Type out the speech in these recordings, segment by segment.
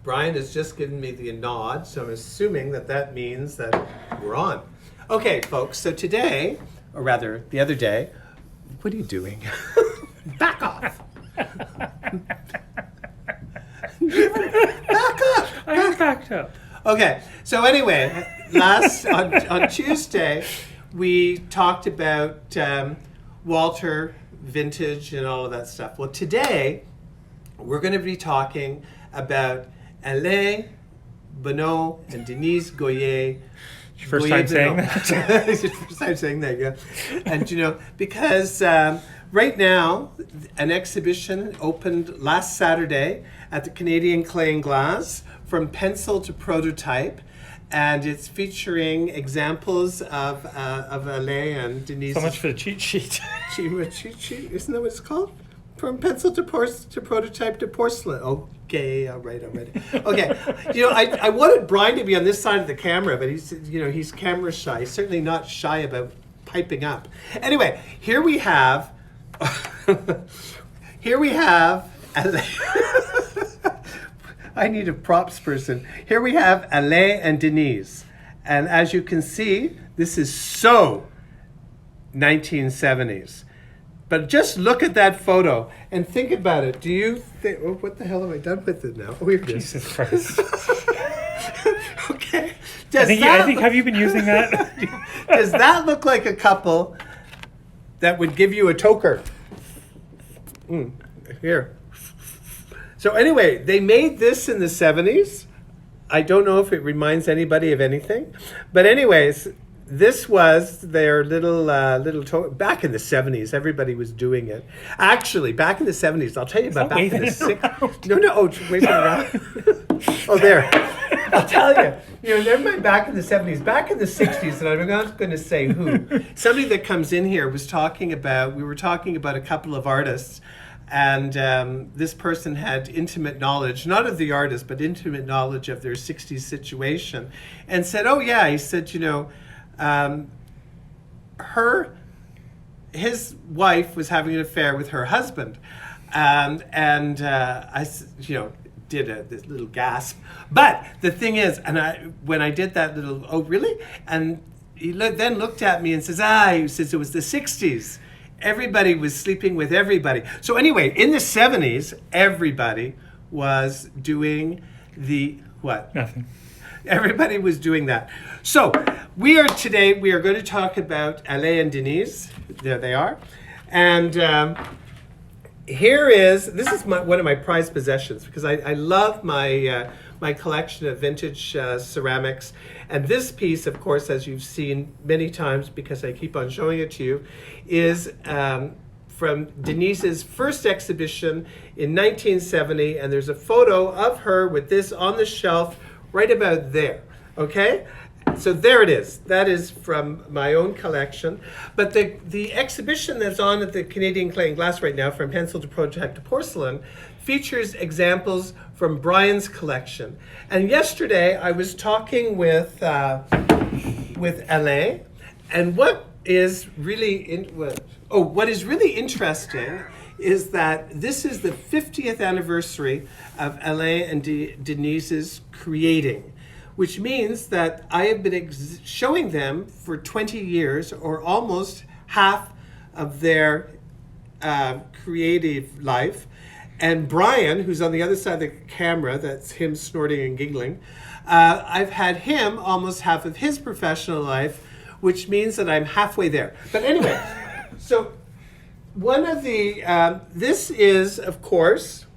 Brian has just given me the nod, so I'm assuming that that means that we're on. Okay, folks, so today, or rather the other day, what are you doing? Back off. Back up. I am backed up. Okay, so anyway, on Tuesday, we talked about Walter, vintage, and all of that stuff. Well, today, we're going to be talking about Alain Bonneau and Denise Goyer. First time saying that? It's your first time saying that, yeah. And, because right now, an exhibition opened last Saturday at the Canadian Clay and Glass, From Pencil to Prototype, and it's featuring examples of Alain and Denise. So much for the cheat sheet. Cheat sheet, isn't that what it's called? From pencil to prototype to porcelain. Okay, all right. Okay, I wanted Brian to be on this side of the camera, but he's camera shy. He's certainly not shy about piping up. Anyway, here we have Alain. I need a props person. Here we have Alain and Denise. And as you can see, this is so 1970s. But just look at that photo and think about it. Do you think, what the hell have I done with it now? Oh, here it is. Jesus Christ. Okay. I think, have you been using that? Does that look like a couple that would give you a toker? Here. So anyway, they made this in the 70s. I don't know if it reminds anybody of anything. But anyways, this was their little back in the 70s. Everybody was doing it. Actually, back in the 70s, I'll tell you about back in the 60s. No, waving around. Oh, there. I'll tell you. Never mind back in the 70s. Back in the 60s, and I'm not going to say who. Somebody that comes in here we were talking about a couple of artists, and this person had intimate knowledge, not of the artist, but intimate knowledge of their 60s situation, and said, oh yeah, he said, his wife was having an affair with her husband, and I did this little gasp. But the thing is, when I did that little, oh really? And he then looked at me and says, he says it was the 60s. Everybody was sleeping with everybody. So anyway, in the 70s, everybody was doing what? Nothing. Everybody was doing that. So we are going to talk about Alain and Denise. There they are. And this is one of my prized possessions, because I love my collection of vintage ceramics. And this piece, of course, as you've seen many times, because I keep on showing it to you, is from Denise's first exhibition in 1970. And there's a photo of her with this on the shelf right about there, okay? So there it is. That is from my own collection. But the exhibition that's on at the Canadian Clay and Glass right now, From Pencil to Prototype to Porcelain, features examples from Brian's collection. And yesterday I was talking with Alain, and what is really interesting is that this is the 50th anniversary of Alain and Denise's creating, which means that I have been showing them for 20 years, or almost half of their creative life. And Brian, who's on the other side of the camera, that's him snorting and giggling, I've had him almost half of his professional life, which means that I'm halfway there. But anyway, so one of the, this is, of course,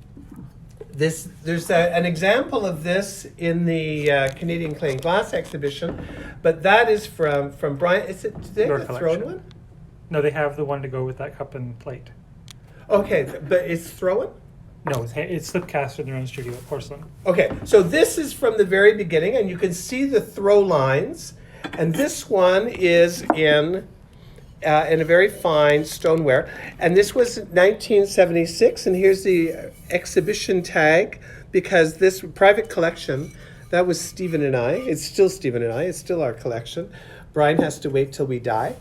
there's an example of this in the Canadian Clay and Glass exhibition, but that is from Brian. Do they have a thrown one? No, they have the one to go with that cup and plate. Okay, but it's thrown? No, it's slip cast in their own studio at Porcelain. Okay, so this is from the very beginning, and you can see the throw lines, and this one is in a very fine stoneware, and this was 1976, and here's the exhibition tag, because this private collection, that was Stephen and I. It's still Stephen and I. It's still our collection. Brian has to wait till we die.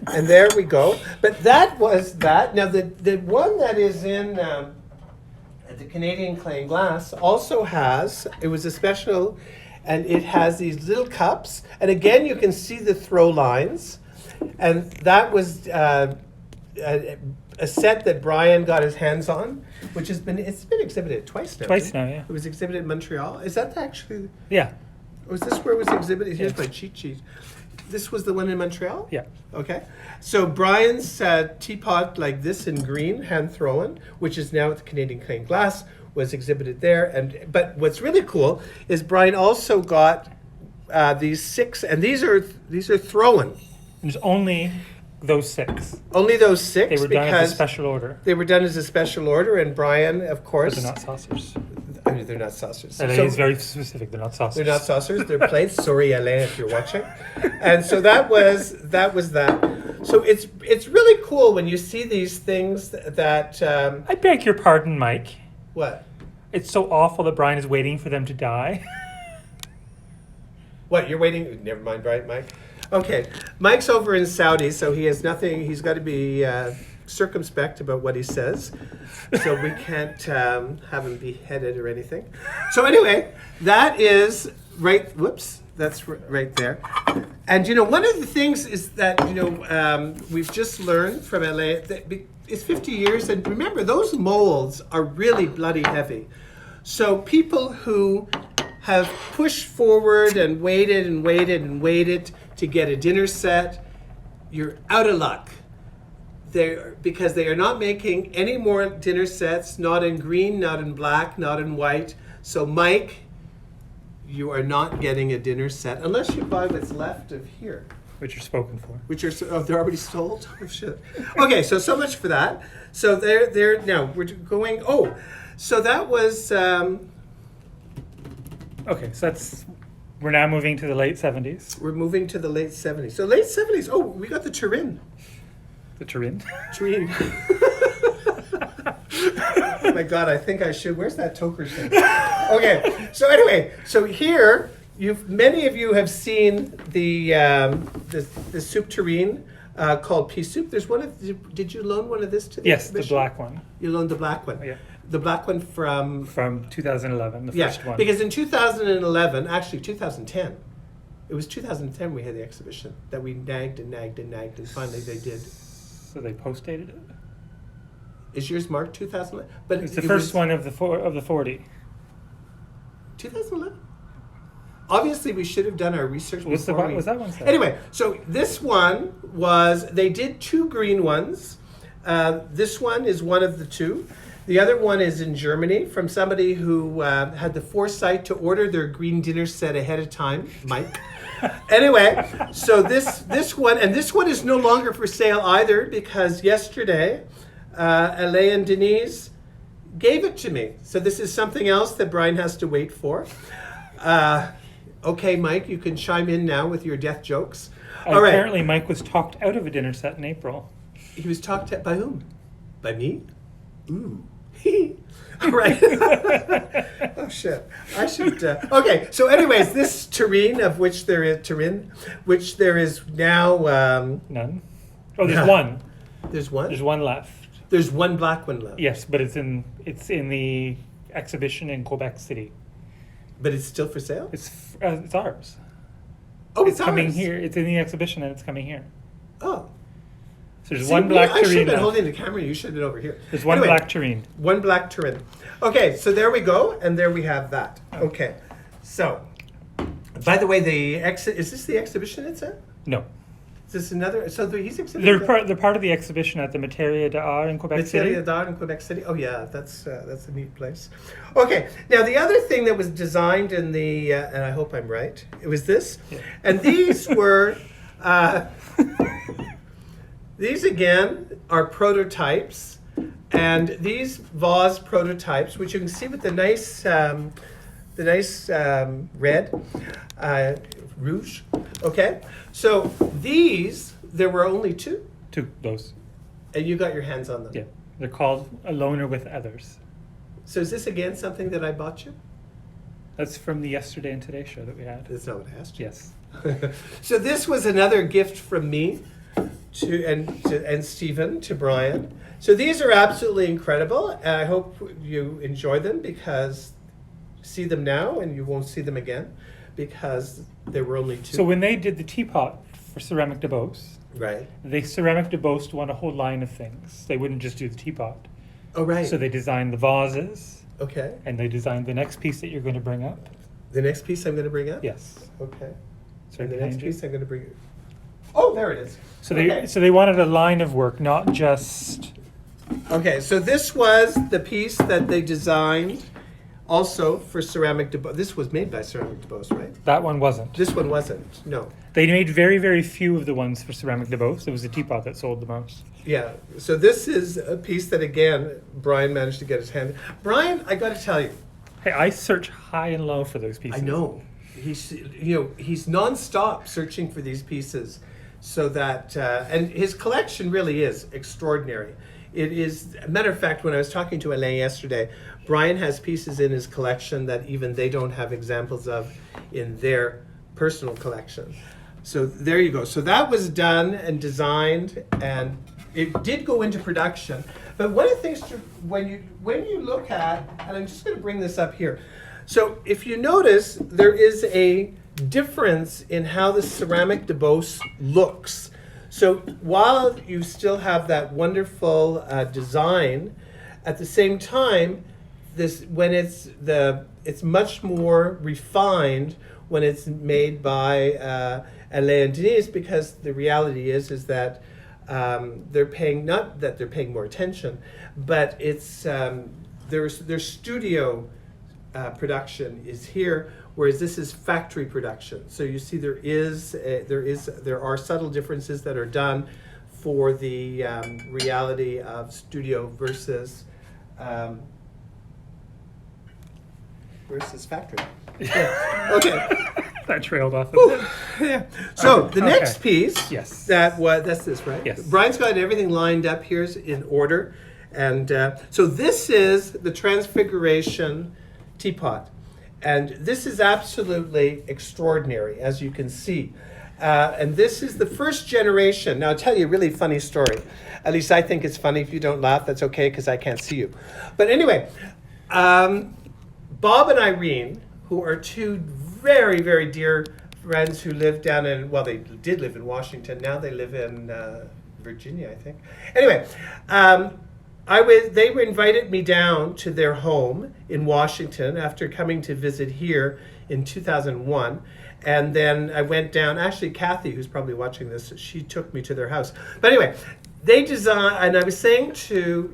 And there we go. But that was that. Now, the one that is in the Canadian Clay and Glass also has, it was a special, and it has these little cups. And again, you can see the throw lines. And that was a set that Brian got his hands on, which it's been exhibited twice now. Twice now, yeah. It was exhibited in Montreal. Is that actually, Yeah. was this where it was exhibited? Here's Yeah. my cheat sheet. This was the one in Montreal? Yeah. Okay. So Brian's teapot like this in green, hand thrown, which is now at the Canadian Clay and Glass, was exhibited there. But what's really cool is Brian also got these 6, and these are thrown. There's only those 6. Only those 6 They were done because as a special order. they were done as a special order, and Brian, of But course, they're not saucers. I mean, they're not saucers. LA So- is very specific. They're not saucers. They're not saucers. They're plates. Sorry, Alain, if you're watching. And so that was that. So it's really cool when you see these things that I beg your pardon, Mike. what It's so awful that Brian is waiting for them to die. what you're waiting. Never mind, right, Mike? Okay, Mike's over in Saudi, so he has nothing. He's got to be circumspect about what he says, so we can't have him beheaded or anything. So anyway, that is right. Whoops, that's right there. And one of the things is that we've just learned from LA that it's 50 years, and remember those molds are really bloody heavy. So people who have pushed forward and waited and waited and waited to get a dinner set, you're out of luck. Because they are not making any more dinner sets, not in green, not in black, not in white. So Mike, you are not getting a dinner set unless you buy what's left of here. Which are spoken for. Which are, they're already sold? Oh, shit. Okay, so much for that. So they're now we're going, so that was, Okay, so we're now moving to the late 70s. we're moving to the late 70s. So late 70s, we got the Turin. The Turin. Turin. Oh my God, I think I should. Where's that Toker thing? Okay, so anyway, so here, many of you have seen the soup tureen called pea soup. There's one of, did you loan one of this to the Yes, the exhibition? black one. You loaned the black one. Yeah. The black one from 2011, the first one. because in 2011, actually 2010, it was 2010 we had the exhibition that we nagged and nagged and nagged, and finally they did. So they post-dated it? Is yours marked 2011? But It's the first one of the 40. 2011. Obviously, we should have done our research Was before. that one set? Anyway, so this one they did 2 green ones. This one is one of the 2. The other one is in Germany from somebody who had the foresight to order their green dinner set ahead of time, Mike. Anyway, so this one is no longer for sale either because yesterday, Alain and Denise gave it to me. So this is something else that Brian has to wait for. Okay, Mike, you can chime in now with your death jokes. All right. Apparently, Mike was talked out of a dinner set in April. He was talked at by whom? By me? Ooh. All right. Oh shit. I should. Okay. So, anyways, this Turin, which there is now. None. Oh, there's one. There's one. There's one left. There's one black one left. Yes, but it's in the exhibition in Quebec City. But it's still for sale. It's ours. Oh, it's coming ours. here. It's in the exhibition and it's coming here. Oh. So there's See, one black I should tureen have been left. holding the camera. You should have been over here. There's one Anyway, black tureen. One black Turin. Okay, so there we go, and there we have that. Okay, so by the way, is this the exhibition it's at? No. Is this another? So he's exhibiting. They're part of the exhibition at the Materia d'Art in Quebec City. Materia d'Art in Quebec City. Oh yeah, that's a neat place. Okay, now the other thing that was designed in the and I hope I'm right. It was this, Yeah. and these were. These again are prototypes, and these vase prototypes, which you can see with the nice red rouge. Okay, so these there were only 2, Those. and you got your hands on them. Yeah. They're called A Loner with Others. So is this again something that I bought you? That's from the Yesterday and Today show that we had. That's not what I asked you. Yes. So this was another gift from me and Stephen, to Brian. So these are absolutely incredible, and I hope you enjoy them, because see them now and you won't see them again, because there were only two. So when they did the teapot for Ceramic de Beauce, Right. Ceramic de Beauce won a whole line of things. They wouldn't just do the teapot. Oh, right. So they designed the vases, Okay. and they designed the next piece that you're going to bring up. The next piece I'm going to bring up? Yes. Okay. So And the behind next you. piece I'm going to bring. Oh, there it is. So they Okay. so they wanted a line of work, not just. Okay, so this was the piece that they designed also for Ceramic de Beauce. This was made by Ceramic de Beauce, right? That one wasn't. This one wasn't. No. They made very, very few of the ones for Ceramic de Beauce. It was the teapot that sold the most. Yeah. So this is a piece that, again, Brian managed to get his hand. Brian, I got to tell you, Hey, I search high and low for those pieces. I know he's nonstop searching for these pieces, so that and his collection really is extraordinary. It is a matter of fact. When I was talking to Alain yesterday, Brian has pieces in his collection that even they don't have examples of in their personal collection. So there you go. So that was done and designed, and it did go into production. But one of the things when you look at, and I'm just going to bring this up here. So if you notice, there is a difference in how the Ceramic de Beauce looks. So while you still have that wonderful design, at the same time, it's much more refined when it's made by Alain and Denise, because the reality is that they're paying, not that they're paying more attention, but it's their studio production is here, whereas this is factory production. So you see there are subtle differences that are done for the reality of studio versus factory. Yeah. Okay. That trailed off a bit. Yeah. So the Okay. next piece, Yes. that's this, right? Yes. Brian's got everything lined up here in order, and so this is the Transfiguration teapot, and this is absolutely extraordinary, as you can see. And this is the first generation. Now, I'll tell you a really funny story. At least I think it's funny. If you don't laugh, that's okay, because I can't see you. But anyway, Bob and Irene, who are two very, very dear friends who live down in, well, they did live in Washington. Now they live in Virginia, I think. Anyway, they invited me down to their home in Washington after coming to visit here in 2001. And then I went down, actually Kathy, who's probably watching this, she took me to their house. But anyway, they designed, and I was saying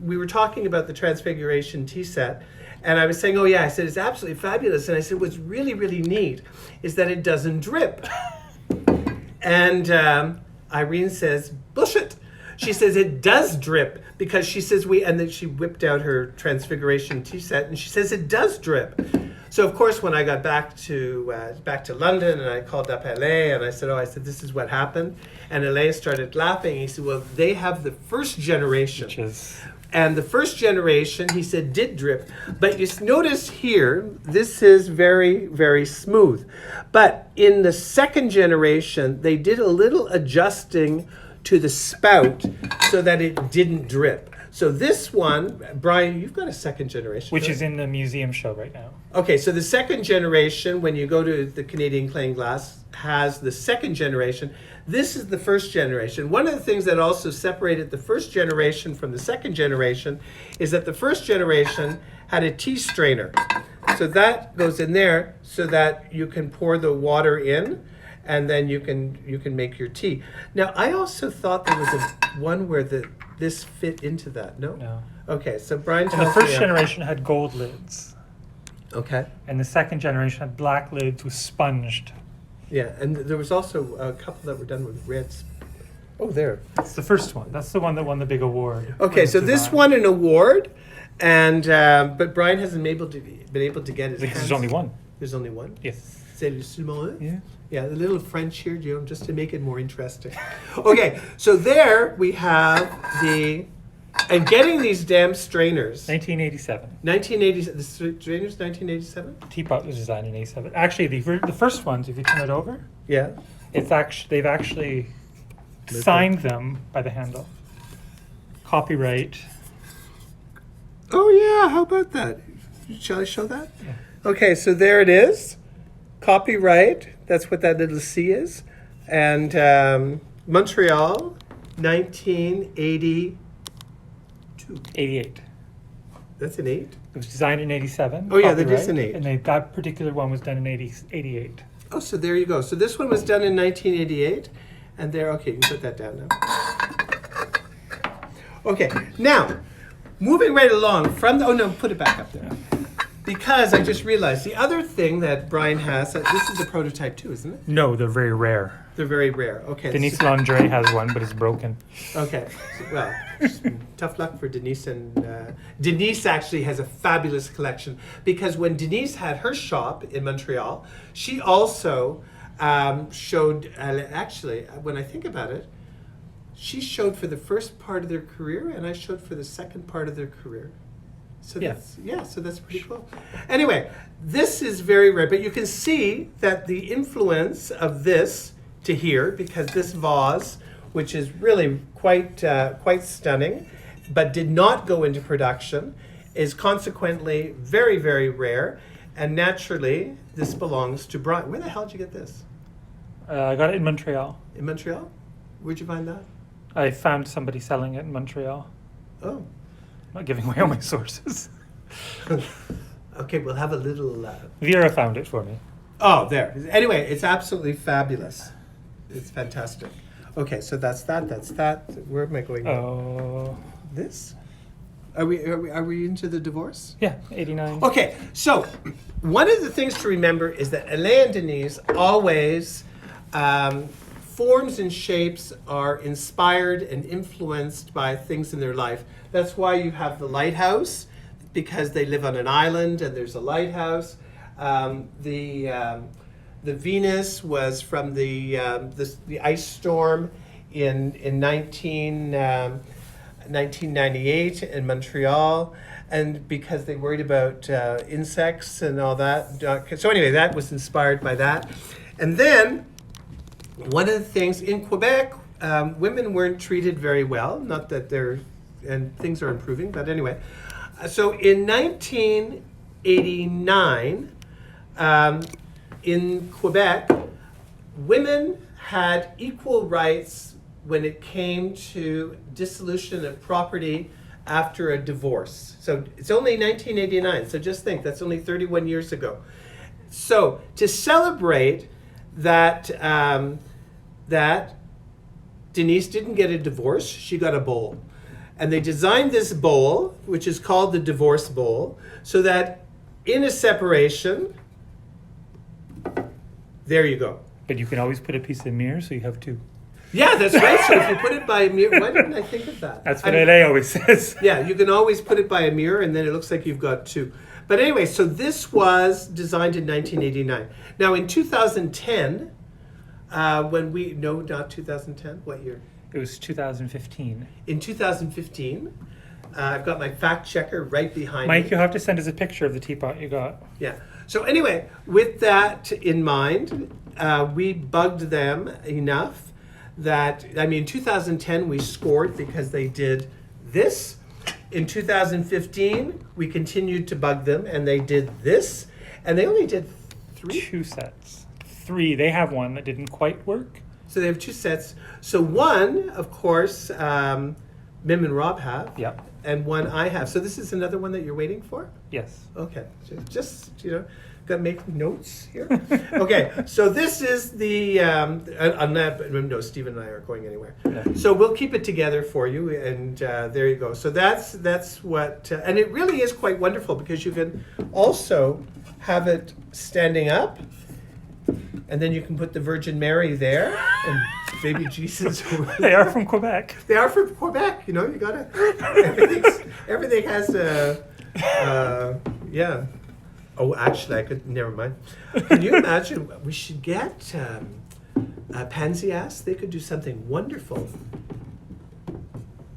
we were talking about the Transfiguration tea set, and I was saying, oh yeah, I said, it's absolutely fabulous. And I said, what's really, really neat is that it doesn't drip. And Irene says, bullshit. She says, it does drip, because she says and then she whipped out her Transfiguration tea set, and she says, it does drip. So of course, when I got back to London, and I called up Alain, and I said, this is what happened. And Alain started laughing. He said, well, they have the first generation. Which is... And the first generation, he said, did drip. But you notice here, this is very, very smooth. But in the second generation, they did a little adjusting to the spout so that it didn't drip. So this one, Brian, you've got a second generation. Which right? is in the museum show right now. Okay, so the second generation, when you go to the Canadian Plain Glass, has the second generation. This is the first generation. One of the things that also separated the first generation from the second generation is that the first generation had a tea strainer. So that goes in there so that you can pour the water in, and then you can make your tea. Now, I also thought there was one where this fit into that. No? No. Okay, so Brian And the tells me... first generation had gold lids. Okay. And the second generation had black lids with sponged. Yeah, and there was also a couple that were done with reds. Oh, there. That's the first one. That's the one that won the big award. Okay, so this won an award, and but Brian hasn't been able to get his Because hands. there's only one. There's only one. Yes. C'est le seulement un? Yeah. Yeah, a little French here, just to make it more interesting. Okay, so there we have and getting these damn strainers. 1987. 1980. The strainers, 1987. Teapot was designed in 87. Actually, the first ones, if you turn it over, Yeah. they've actually Signed them by the handle. Copyright. Oh yeah, how about that? Shall I show that? Yeah. Okay, so there it is. Copyright. That's what that little C is. And Montreal, 1982. 88. That's an 8. It was designed in 87. Oh, yeah, that is copyright, an 8. And that particular one was done in 88. Oh, so there you go. So this one was done in 1988. And there, okay, you can put that down now. Okay, now, moving right along from the, oh no, put it back up there. Because I just realized the other thing that Brian has, this is a prototype too, isn't it? No, they're very rare. They're very rare. Okay. Denise Landry has one, but it's broken. Okay. Well, tough luck for Denise. And Denise actually has a fabulous collection because when Denise had her shop in Montreal, she also showed, actually, when I think about it, she showed for the first part of their career and I showed for the second part of their career. So Yeah. so that's pretty cool. Anyway, this is very rare, but you can see that the influence of this to here, because this vase, which is really quite stunning, but did not go into production, is consequently very, very rare, and naturally, this belongs to Brian. Where the hell did you get this? I got it in Montreal. In Montreal? Where'd you find that? I found somebody selling it in Montreal. Oh. Not giving away all my sources. Okay, we'll have a little... Vera found it for me. Oh, there. Anyway, it's absolutely fabulous. It's fantastic. Okay, so that's that. Where am I going? Oh. This? Are we into the divorce? Yeah, 89. Okay, so one of the things to remember is that Alain and Denise always, forms and shapes are inspired and influenced by things in their life. That's why you have the lighthouse, because they live on an island and there's a lighthouse. The Venus was from the ice storm in 1998 in Montreal, and because they worried about insects and all that. So anyway, that was inspired by that. And then one of the things in Quebec, women weren't treated very well. Not that and things are improving, but anyway. So in 1989, in Quebec, women had equal rights when it came to dissolution of property after a divorce. So it's only 1989, so just think, that's only 31 years ago. So to celebrate that, that Denise didn't get a divorce, she got a bowl. And they designed this bowl, which is called the divorce bowl, so that in a separation, there you go. But you can always put a piece of mirror, so you have two. Yeah, that's right. So if you put it by a mirror, why didn't I think of that? That's what LA always says. Yeah, you can always put it by a mirror, and then it looks like you've got two. But anyway, so this was designed in 1989. Now in 2010, not 2010, what year? It was 2015. In 2015, I've got my fact checker right behind Mike, me. you'll have to send us a picture of the teapot you got. Yeah. So anyway, with that in mind, we bugged them enough that, in 2010 we scored because they did this. In 2015, we continued to bug them and they did this. And they only did 3? 2 sets. 3. They have one that didn't quite work. So they have 2 sets. So one, of course, Mim and Rob have. Yeah. And one I have. So this is another one that you're waiting for? Yes. Okay. Just got to make notes here. Okay. So this is the, no, Stephen and I aren't going anywhere. No. So we'll keep it together for you. And there you go. So that's what, and it really is quite wonderful because you can also have it standing up. And then you can put the Virgin Mary there and baby Jesus. They are from Quebec. They are from Quebec. You gotta, everything has a, yeah. Oh, actually, never mind. Can you imagine, we should get Pansy Ass. They could do something wonderful.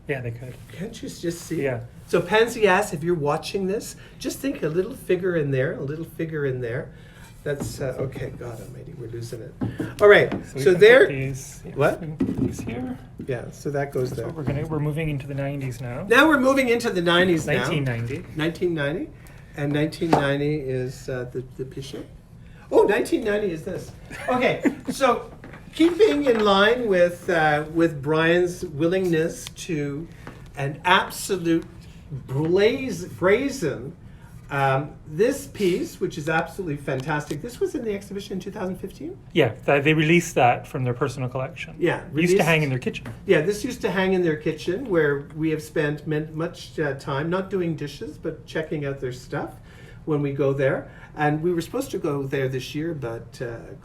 Yeah, they could. Can't you just see? Yeah. So Pansy Ass, if you're watching this, just think a little figure in there, That's okay. God Almighty, we're losing it. All right. we So can there. put these, yeah, What? we can put these here. Yeah. So that goes So there. we're moving into the 90s now. Now we're moving into the 90s now. 1990. 1990. And 1990 is the Pichet. Oh, 1990 is this. Okay, so keeping in line with Brian's willingness to an absolute brazen, this piece, which is absolutely fantastic. This was in the exhibition in 2015? Yeah, they released that from their personal collection. Yeah. It used to hang in their kitchen. Yeah, this used to hang in their kitchen where we have spent much time not doing dishes, but checking out their stuff when we go there. And we were supposed to go there this year, but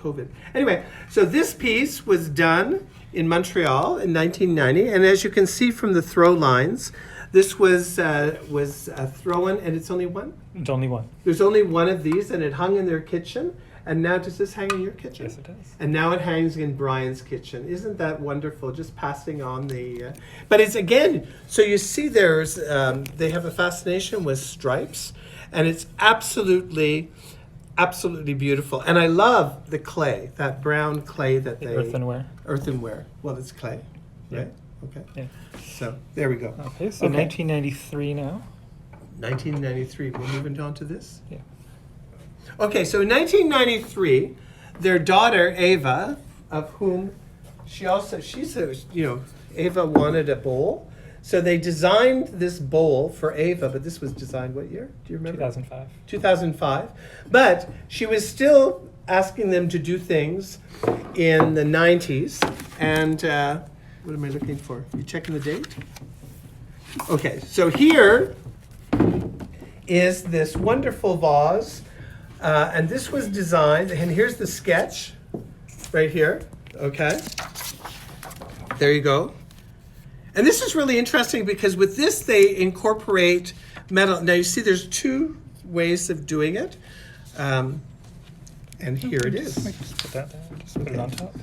COVID. Anyway, so this piece was done in Montreal in 1990. And as you can see from the throw lines, this was thrown, and it's only one? It's only one. There's only one of these, and it hung in their kitchen. And now does this hang in your kitchen? Yes, it does. And now it hangs in Brian's kitchen. Isn't that wonderful? Just passing on the... but it's, again, so you see there's, they have a fascination with stripes, and it's absolutely beautiful. And I love the clay, that brown clay that they... Earthenware. Earthenware. Well, it's clay, Yeah. right? Okay. Yeah. So there we go. Okay, so Okay. 1993 now. 1993. We're moving on to this? Yeah. Okay, so in 1993, their daughter, Ava, of whom Ava wanted a bowl. So they designed this bowl for Ava, but this was designed what year? Do you remember? 2005. 2005. But she was still asking them to do things in the 90s. And what am I looking for? You checking the date? Okay, so here is this wonderful vase. And this was designed, and here's the sketch right here. Okay. There you go. And this is really interesting because with this they incorporate metal. Now you see there's two ways of doing it. And here it is. Just put that there. Just put it on top.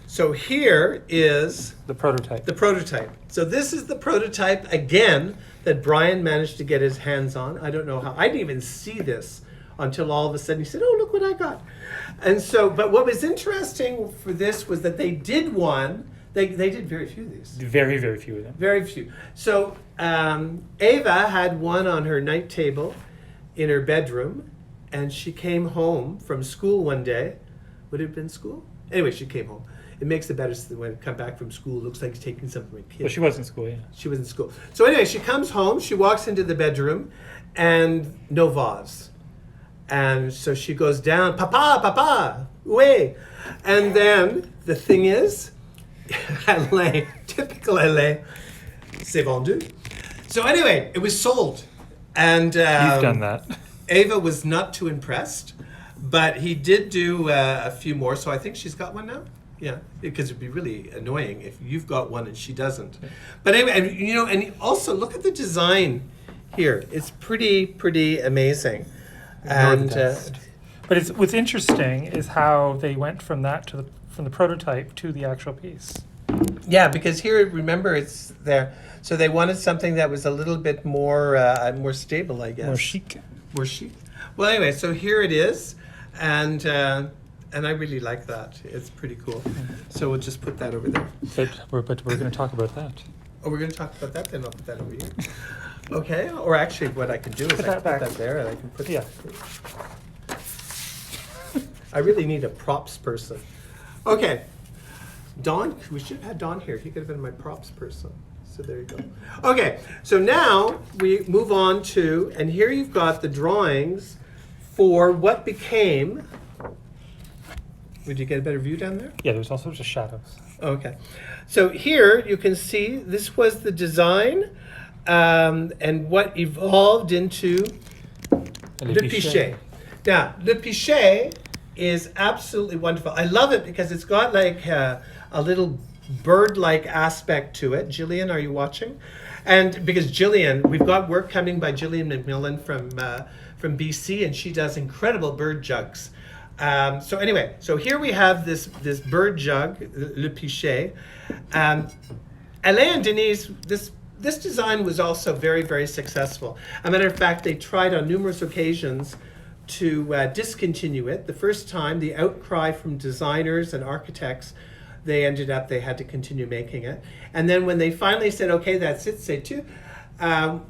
So here is The prototype. the prototype. So this is the prototype, again, that Brian managed to get his hands on. I don't know how. I didn't even see this until all of a sudden he said, oh, look what I got. And so, but what was interesting for this was that they did one. They did very few of these. Very, very few of them. Very few. So Ava had one on her night table in her bedroom, and she came home from school one day. Would it have been school? Anyway, she came home. It makes it better when you come back from school. It looks like she's taking something from a kid. Well, she was in school, yeah. She was in school. So anyway, she comes home, she walks into the bedroom, and no vase. And so she goes down, Papa, ouais. And then the thing is, Alain, typical Alain, c'est vendu. So anyway, it was sold. And You've done that. Ava was not too impressed, but he did do a few more. So I think she's got one now. Yeah, because it'd be really annoying if you've got one and she doesn't. But anyway, and also look at the design here. It's pretty amazing. And but what's interesting is how they went from that to from the prototype to the actual piece. yeah, because here, remember, it's there. So they wanted something that was a little bit more stable, I guess. More chic. More chic. Well, anyway, so here it is, and I really like that. It's pretty cool. So we'll just put that over there. But we're going to talk about that. Oh, we're going to talk about that, then I'll put that over here. Okay, or actually what I can do is I can that put back. that there and I can put Yeah. I really need a props person. Okay, Don, we should have had Don here. He could have been my props person. So there you go. Okay, so now we move on to, and here you've got the drawings for what became, would you get a better view down there? Yeah, there's all sorts of shadows. Okay, so here you can see this was the design and what evolved into Le Pichet. Now, Le Pichet is absolutely wonderful. I love it because it's got like a little bird-like aspect to it. Gillian, are you watching? And because Gillian, we've got work coming by Gillian McMillan from BC, and she does incredible bird jugs. So anyway, so here we have this bird jug, Le Pichet. Alain and Denise, this design was also very, very successful. As a matter of fact, they tried on numerous occasions to discontinue it. The first time, the outcry from designers and architects, they had to continue making it. And then when they finally said, okay, that's it, c'est tout,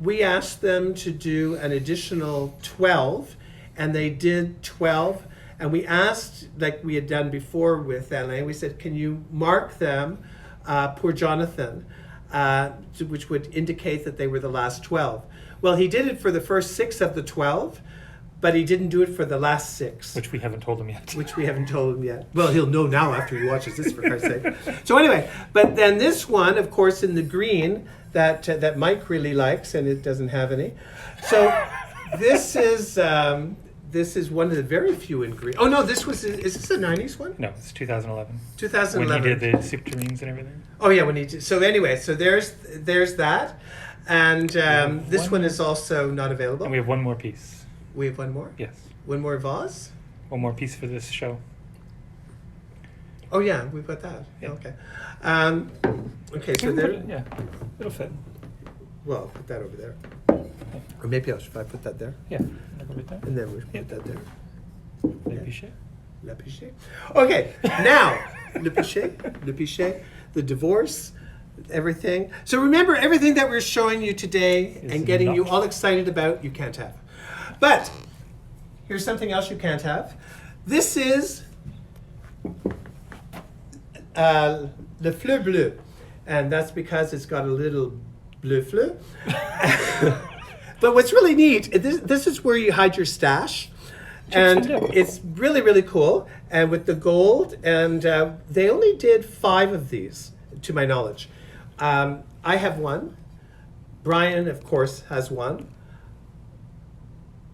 we asked them to do an additional 12, and they did 12. And we asked, like we had done before with Alain, we said, can you mark them pour Jonathan, which would indicate that they were the last 12. Well, he did it for the first 6 of the 12, but he didn't do it for the last 6. Which we haven't told him yet. Which we haven't told him yet. Well, he'll know now after he watches this, for Christ's sake. So anyway, but then this one, of course, in the green, that Mike really likes, and it doesn't have any. So this is one of the very few in green. Oh no, is this a 90s one? No, it's 2011. 2011. When he did the soup tureens and everything. Oh yeah, when he did. So anyway, so there's that. And this one is also not available. And we have one more piece. We have one more? Yes. One more vase? One more piece for this show. Oh yeah, we've got that. Yeah. Okay. Okay, so We can there. put it- yeah, it'll fit. Well, put that over there. Or maybe should I put that there? Yeah, I'll go with that. And then we Yeah. put that there. Le pichet. Le Pichet. Okay, now, Le Pichet, the divorce, everything. So remember, everything that we're showing you today Is and getting you not- all excited about, you can't have. But here's something else you can't have. This is Le Fleur Bleu. And that's because it's got a little bleu fleur. But what's really neat, this is where you hide your stash. And it's really, really cool. And with the gold, and they only did 5 of these, to my knowledge. I have one. Brian, of course, has one.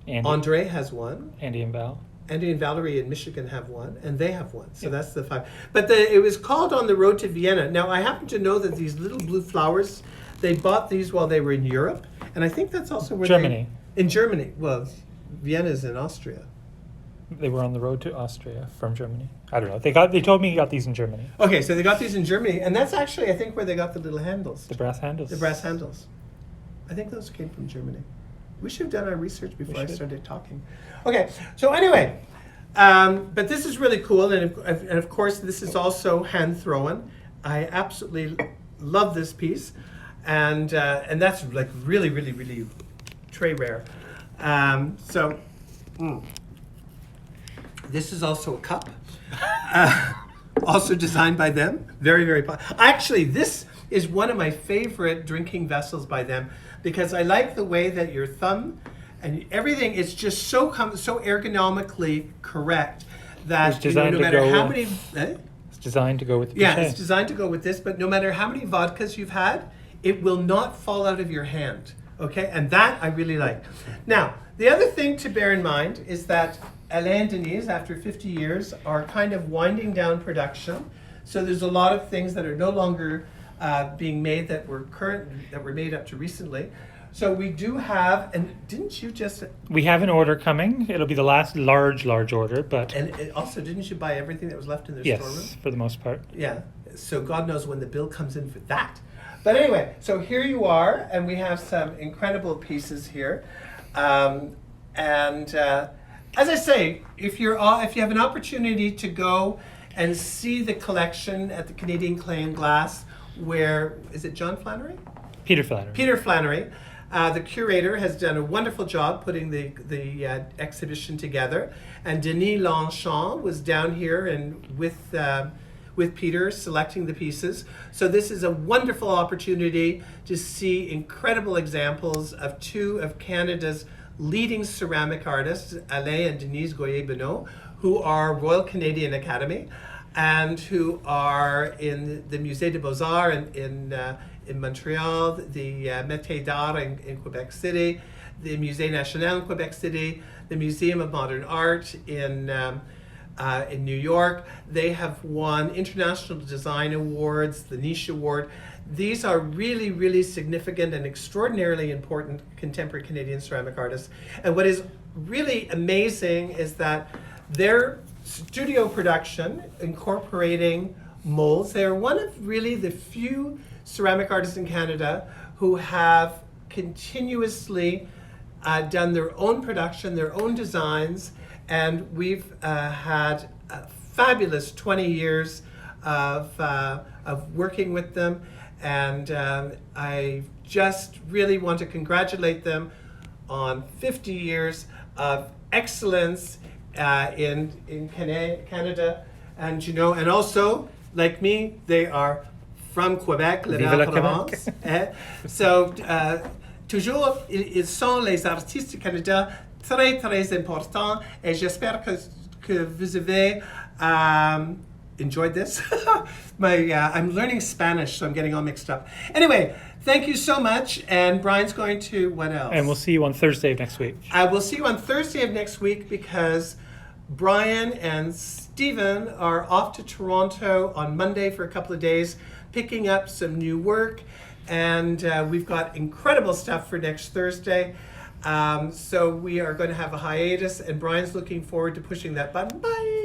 Andy, Andre has one. Andy and Val. Andy and Valerie in Michigan have one, and they have one. So that's the 5. But it was called On the Road to Vienna. Now, I happen to know that these little blue flowers, they bought these while they were in Europe. And I think that's also where Germany. In Germany. Well, Vienna's in Austria. They were on the road to Austria from Germany. I don't know. They told me he got these in Germany. Okay, so they got these in Germany, and that's actually, I think, where they got the little handles. The brass handles. The brass handles. I think those came from Germany. We should have done our research before I should. started talking. Okay, so anyway, but this is really cool, and of course, this is also hand thrown. I absolutely love this piece, and that's like really, really, really très rare. This is also a cup, also designed by them. Very, very actually, this is one of my favorite drinking vessels by them because I like the way that your thumb and everything is just so ergonomically correct that no matter how many. It's designed to go with the Yeah, pichet. it's designed to go with this, but no matter how many vodkas you've had, it will not fall out of your hand. Okay, and that I really like. Now, the other thing to bear in mind is that Alain and Denise, after 50 years, are kind of winding down production. So there's a lot of things that are no longer being made that were made up to recently. So we do have, and didn't you just? We have an order coming. It'll be the last large order, but And also, didn't you buy everything that was left in their storeroom? yes, for the most part. Yeah. So God knows when the bill comes in for that. But anyway, so here you are, and we have some incredible pieces here. As I say, if you have an opportunity to go and see the collection at the Canadian Clay and Glass, where is it John Flannery? Peter Flannery. Peter Flannery, the curator, has done a wonderful job putting the exhibition together, and Denis Longchamp was down here and with Peter selecting the pieces. So this is a wonderful opportunity to see incredible examples of 2 of Canada's leading ceramic artists, Alain and Denise Goyer Bonneau, who are Royal Canadian Academy and who are in the Musée des Beaux-Arts in Montreal, the Métiers d'Art in Quebec City, the Musée National in Quebec City, the Museum of Modern Art in New York. They have won international design awards, the Niche Award. These are really, really significant and extraordinarily important contemporary Canadian ceramic artists. And what is really amazing is that their studio production, incorporating molds, they are one of really the few ceramic artists in Canada who have continuously done their own production, their own designs, and we've had a fabulous 20 years of working with them. And I just really want to congratulate them on 50 years of excellence in Canada. And you know, and also, like me, they are from Quebec, le Vive la Provence. So, toujours, ils sont les artistes du Canada très, très importants. Et j'espère que vous avez enjoyed this. I'm learning Spanish, so I'm getting all mixed up. Anyway, thank you so much. And Brian's going to, what else? And we'll see you on Thursday of next week. I will see you on Thursday of next week because Brian and Stephen are off to Toronto on Monday for a couple of days, picking up some new work. And we've got incredible stuff for next Thursday. So we are going to have a hiatus, and Brian's looking forward to pushing that button. Bye.